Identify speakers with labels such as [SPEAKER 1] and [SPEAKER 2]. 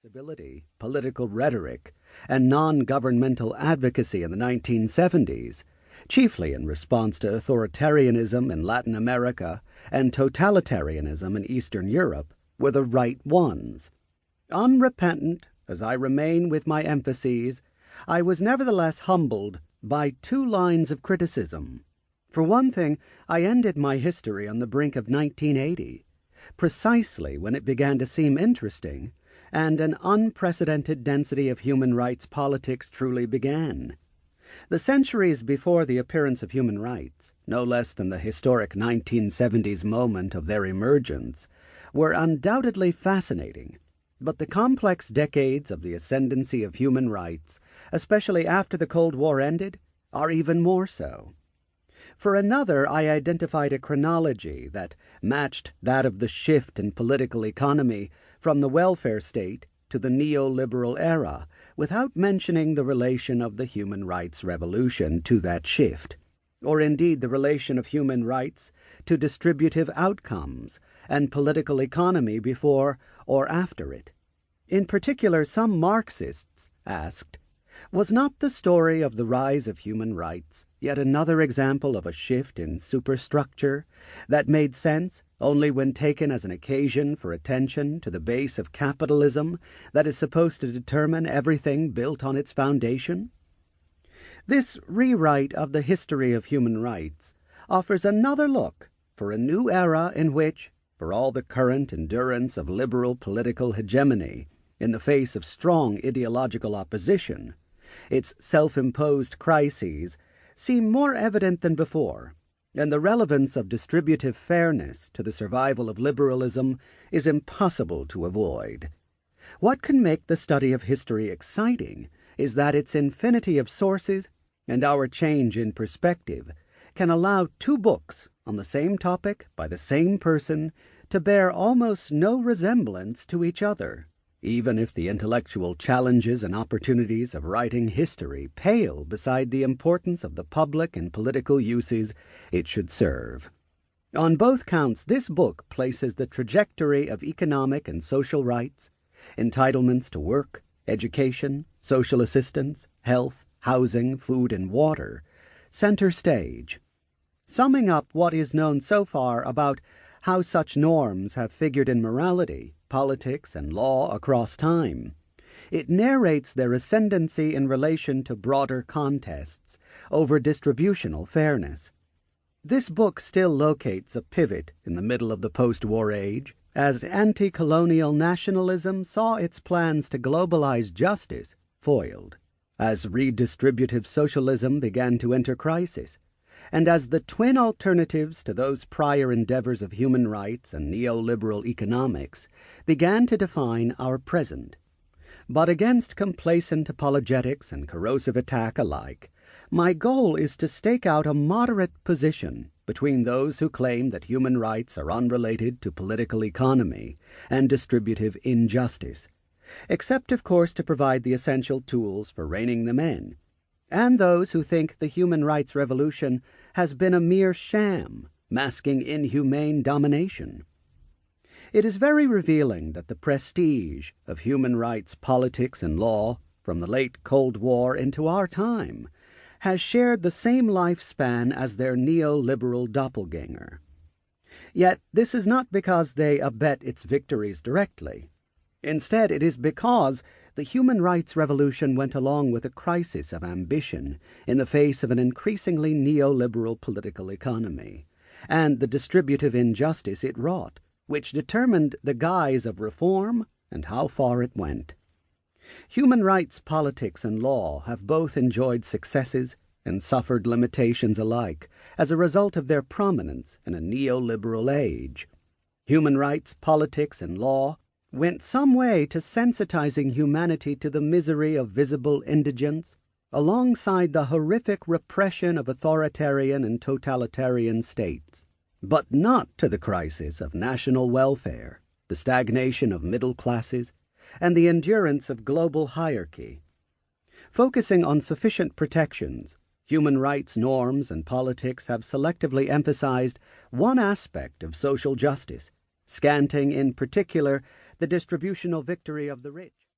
[SPEAKER 1] Civility, political rhetoric, and non-governmental advocacy in the 1970s, chiefly in response to authoritarianism in Latin America and totalitarianism in Eastern Europe, were the right ones. Unrepentant as I remain with my emphases, I was nevertheless humbled by two lines of criticism. For one thing, I ended my history on the brink of 1980, precisely when it began to seem interesting, and an unprecedented density of human rights politics truly began. The centuries before the appearance of human rights, no less than the historic 1970s moment of their emergence, were undoubtedly fascinating, but the complex decades of the ascendancy of human rights, especially after the Cold War ended, are even more so. For another, I identified a chronology that matched that of the shift in political economy from the welfare state to the neoliberal era, without mentioning the relation of the human rights revolution to that shift, or indeed the relation of human rights to distributive outcomes and political economy before or after it. In particular, some Marxists asked, was not the story of the rise of human rights yet another example of a shift in superstructure that made sense only when taken as an occasion for attention to the base of capitalism that is supposed to determine everything built on its foundation? This rewrite of the history of human rights offers another look for a new era in which, for all the current endurance of liberal political hegemony in the face of strong ideological opposition, its self-imposed crises seem more evident than before, and the relevance of distributive fairness to the survival of liberalism is impossible to avoid. What can make the study of history exciting is that its infinity of sources and our change in perspective can allow two books on the same topic by the same person to bear almost no resemblance to each other, even if the intellectual challenges and opportunities of writing history pale beside the importance of the public and political uses it should serve. On both counts, this book places the trajectory of economic and social rights, entitlements to work, education, social assistance, health, housing, food, and water, center stage. Summing up what is known so far about how such norms have figured in morality, politics, and law across time, it narrates their ascendancy in relation to broader contests over distributional fairness. This book still locates a pivot in the middle of the post-war age, as anti-colonial nationalism saw its plans to globalize justice foiled, as redistributive socialism began to enter crisis, and as the twin alternatives to those prior endeavors of human rights and neoliberal economics began to define our present. But against complacent apologetics and corrosive attack alike, my goal is to stake out a moderate position between those who claim that human rights are unrelated to political economy and distributive injustice, except, of course, to provide the essential tools for reining them in, and those who think the human rights revolution has been a mere sham, masking inhumane domination. It is very revealing that the prestige of human rights politics and law, from the late Cold War into our time, has shared the same lifespan as their neoliberal doppelganger. Yet this is not because they abet its victories directly. Instead, it is because the human rights revolution went along with a crisis of ambition in the face of an increasingly neoliberal political economy, and the distributive injustice it wrought, which determined the guise of reform and how far it went. Human rights politics and law have both enjoyed successes and suffered limitations alike as a result of their prominence in a neoliberal age. Human rights politics and law went some way to sensitizing humanity to the misery of visible indigence, alongside the horrific repression of authoritarian and totalitarian states, but not to the crisis of national welfare, the stagnation of middle classes, and the endurance of global hierarchy. Focusing on sufficient protections, human rights norms and politics have selectively emphasized one aspect of social justice, scanting in particular the distributional victory of the rich.